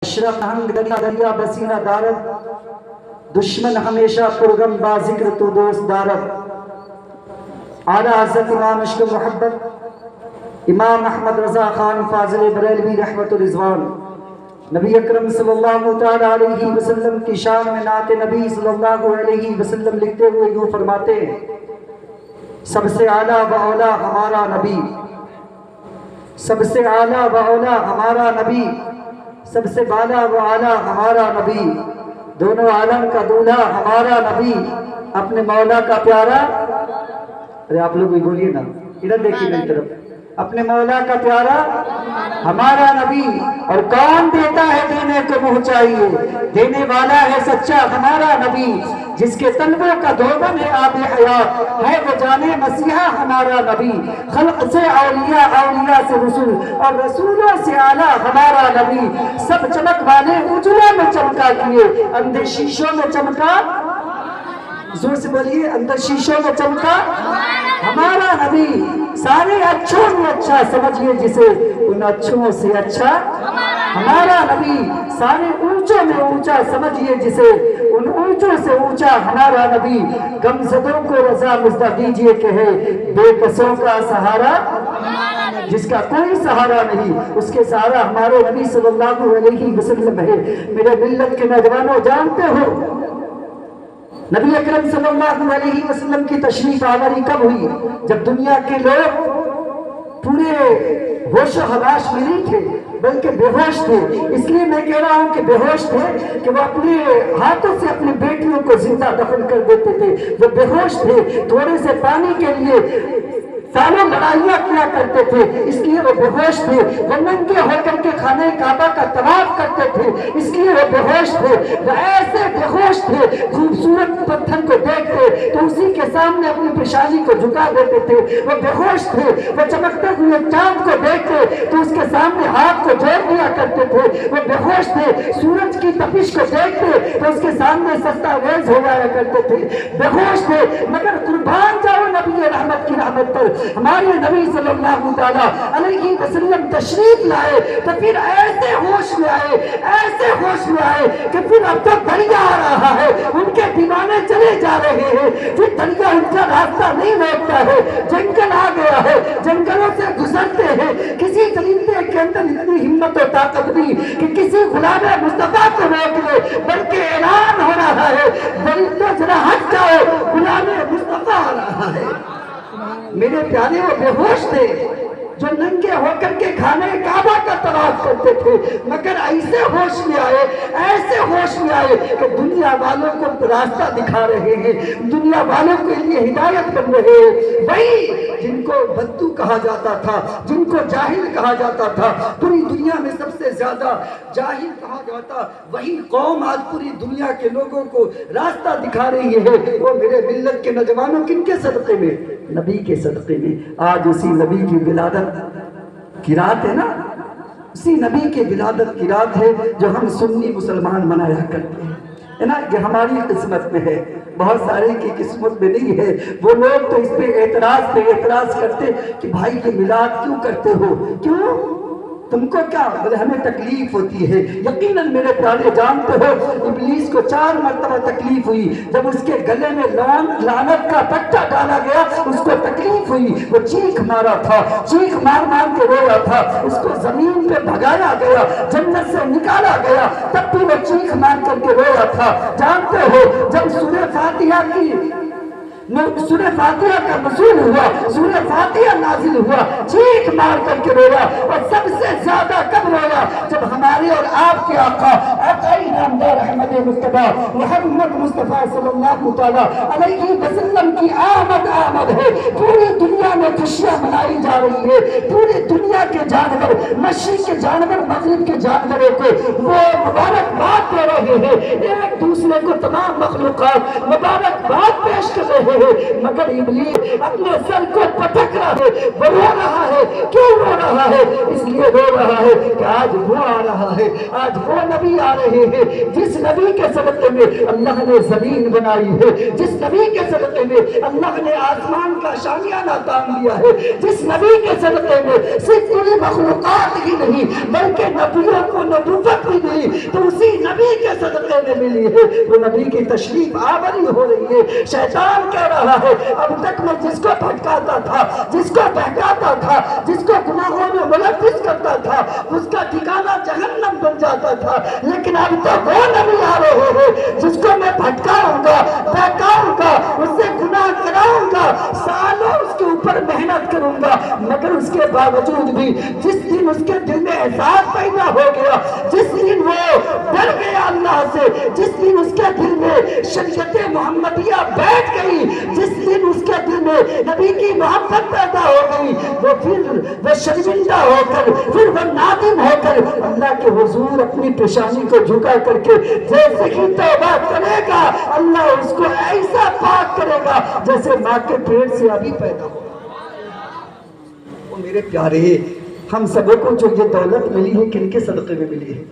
اشرف ہنگ دریا دریا بسینہ دارد، دشمن ہمیشہ پرغم با ذکر تو دوست دارد۔ اعلیٰ حضرت امام عشق و محبت امام احمد رضا خان فاضل بریلوی رحمت الرضوان نبی اکرم صلی اللہ تعالیٰ علیہ وسلم کی شان میں نعت نبی صلی اللہ علیہ وسلم لکھتے ہوئے یوں فرماتے ہیں: سب سے اعلیٰ و اولیٰ ہمارا نبی، سب سے اعلیٰ و اولیٰ ہمارا نبی، سب سے بالا و اعلیٰ ہمارا نبی، دونوں عالم کا دولہا ہمارا نبی، اپنے مولا کا پیارا۔ ارے آپ لوگ بھی بولیے نا، ادھر دیکھیے میری طرف۔ اپنے مولا کا پیارا ہمارا نبی، اور کون دیتا ہے دینے کو منہ چاہیے، دینے والا ہے سچا ہمارا نبی، جس کے طلبوں کا دھوبن ہے آب حیات، ہے وہ جانے مسیحا ہمارا نبی، خلق سے اولیاء، اولیاء سے رسول، اور رسولوں سے اعلیٰ ہمارا نبی، سب چمک والے اجلوں میں چمکا کیے، اندر شیشوں میں چمکا، زور سے بولیے، اندر شیشوں میں چمکا ہمارا نبی، سارے اچھوں میں اچھا سمجھئے جسے، ان اچھوں سے اچھا ہمارا نبی، سارے اونچوں میں اونچا سمجھئے جسے، ان اونچوں سے اونچا ہمارا نبی، غمزدوں کو رضا مزدہ دیجئے کہ ہے بے کسوں کا سہارا، جس کا کوئی سہارا نہیں، اس کے سہارا ہمارے نبی صلی اللہ علیہ وسلم ہے۔ میرے ملت کے نوجوانوں، جانتے ہو نبی اکرم صلی اللہ علیہ وسلم کی تشریف آوری کب ہوئی؟ جب دنیا کے لوگ پورے ہوش و حواس میں نہیں تھے بلکہ بے ہوش تھے۔ اس لیے میں کہہ رہا ہوں کہ بے ہوش تھے کہ وہ اپنے ہاتھوں سے اپنی بیٹیوں کو زندہ دفن کر دیتے تھے۔ وہ بے ہوش تھے، تھوڑے سے پانی کے لیے سالوں لڑائیاں کیا کرتے تھے، اس لیے وہ بے ہوش تھے۔ وہ ننگے ہو کر کے خانہ کعبہ کا طواف کرتے تھے، اس لیے وہ بے ہوش تھے۔ وہ ایسے بے ہوش تھے، خوبصورت پتھر کو دیکھتے تو اسی کے سامنے اپنی پیشانی کو جھکا دیتے تھے۔ وہ بے ہوش تھے، وہ چمکتے ہوئے چاند کو دیکھتے تو اس کے سامنے ہاتھ کو جوڑ دیا کرتے تھے۔ وہ بے ہوش تھے، سورج کی تپش کو دیکھتے تو اس کے سامنے سستا ریز ہو جایا کرتے تھے۔ بے ہوش تھے، مگر قربان جاؤ نبی رحمت کی رحمت پر، ہمارے نبی صلی اللہ تعالیٰ علیہ وسلم تشریف لائے تو پھر ایسے ہوش میں آئے، ایسے ہوش میں آئے کہ پھر اب تو دریا آ رہا ہے، ان کے دیوانے چلے جا رہے ہیں، پھر دریا ان کا راستہ نہیں روکتا ہے۔ جنگل آ گیا ہے، جنگلوں سے گزرتے ہیں، کسی درندے کے اندر اتنی ہمت و طاقت نہیں کہ کسی غلام مصطفیٰ کو روک لے، بلکہ اعلان ہو رہا ہے درندوں ذرا ہٹ جاؤ، غلام مصطفیٰ آ رہا ہے۔ میرے پیارے، وہ بے ہوش تھے جو ننگے ہو کر کے خانہ کعبہ کا طواف کرتے تھے، مگر ایسے ہوش میں آئے، ایسے ہوش میں آئے کہ دنیا والوں کو راستہ دکھا رہے ہیں، دنیا والوں کے لیے ہدایت بن رہے ہیں۔ وہی جن کو بدو کہا جاتا تھا، جن کو جاہل کہا جاتا تھا، پوری دنیا میں سب سے زیادہ جاہل کہا جاتا، وہی قوم آج پوری دنیا کے لوگوں کو راستہ دکھا رہی ہے۔ وہ میرے ملت کے نوجوانوں کن کے صدقے میں؟ نبی کے صدقے میں۔ آج اسی نبی کی ولادت کی رات ہے نا، اسی نبی کی ولادت کی رات ہے جو ہم سنی مسلمان منایا کرتے ہیں، ہے نا، کہ ہماری قسمت میں ہے، بہت سارے کی قسمت میں نہیں ہے۔ وہ لوگ تو اس پہ اعتراض کرتے کہ بھائی یہ میلاد کیوں کرتے ہو؟ کیوں؟ تم کو کیا؟ بولے ہمیں تکلیف ہوتی ہے۔ یقیناً میرے پیارے جانتے ہو ابلیس کو 4 مرتبہ تکلیف ہوئی، جب اس کے گلے میں لعنت کا پٹا ڈالا گیا اس کو تکلیف ہوئی، وہ چیخ مارا تھا، چیخ مار مار کے رویا تھا، اس کو زمین پہ بھگایا گیا، جنت سے نکالا گیا، تب بھی وہ چیخ مار کر کے رویا تھا۔ جانتے ہو جب سورہ فاتحہ کا نزول ہوا، سورہ فاتحہ نازل ہوا، چیخ مار کر کے رویا، اور سب سے زیادہ کب رویا؟ جب ہمارے اور آپ کے آقا نامدار احمد مصطفیٰ محمد مصطفیٰ صلی اللہ تعالیٰ علیہ وسلم کی آمد ہے۔ پوری دنیا میں خوشیاں منائی جا رہی ہے، پوری دنیا کے جانور، مشرق کے جانور، مغرب کے جانوروں کو وہ مبارکباد دے رہے ہیں، ایک دوسرے کو تمام مخلوقات مبارکباد پیش کر رہے ہیں۔ رہے ہیں، مگر ابلیس اپنے سر کو پٹک رہا ہے، وہ رو رہا ہے۔ کیوں رو رہا ہے؟ اس لیے رو رہا ہے کہ آج وہ آ رہا ہے، آج وہ نبی آ رہے ہیں جس نبی کے صدقے میں اللہ نے زمین بنائی ہے، جس نبی کے صدقے میں اللہ نے آسمان کا شامیانہ تان دیا ہے، جس نبی کے صدقے میں صرف پوری مخلوقات ہی نہیں بلکہ نبیوں کو نبوت بھی ملی تو اسی نبی کے صدقے میں ملی ہے۔ وہ نبی کی تشریف آوری ہو رہی ہے۔ شیطان کہہ رہا ہے اب تک میں جس کو بھٹکاتا تھا، جس کو بہکاتا تھا، جس کو گناہوں میں ملوث کرتا تھا، اس کا ٹھکانہ جہنم بن جاتا تھا، لیکن اب تو وہ نبی آ رہے ہیں جس کو میں بھٹکاؤں گا، بہکاؤں گا، اس سے گناہ کراؤں گا، سالوں اس کے اوپر محنت کروں گا، مگر اس کے باوجود بھی جس دن اس کے دل میں احساس پیدا ہو گیا، جس دن وہ ڈر گیا اللہ سے، جس دن اس کے دل میں شریعت محمدیہ بیٹھ گئی، جس دن اس کے دل میں نبی کی محبت پیدا ہو گئی، وہ شرمندہ ہو کر، پھر وہ نادم ہو کر اللہ کے حضور اپنی پیشانی کو جھکا کر کے جیسے ہی توبہ کرے گا اللہ اس کو ایسا پاک کرے گا جیسے ماں کے پیٹ سے ابھی پیدا ہو۔ وہ میرے پیارے، ہم سب کو جو یہ دولت ملی ہے کن کے صدقے میں ملی ہے؟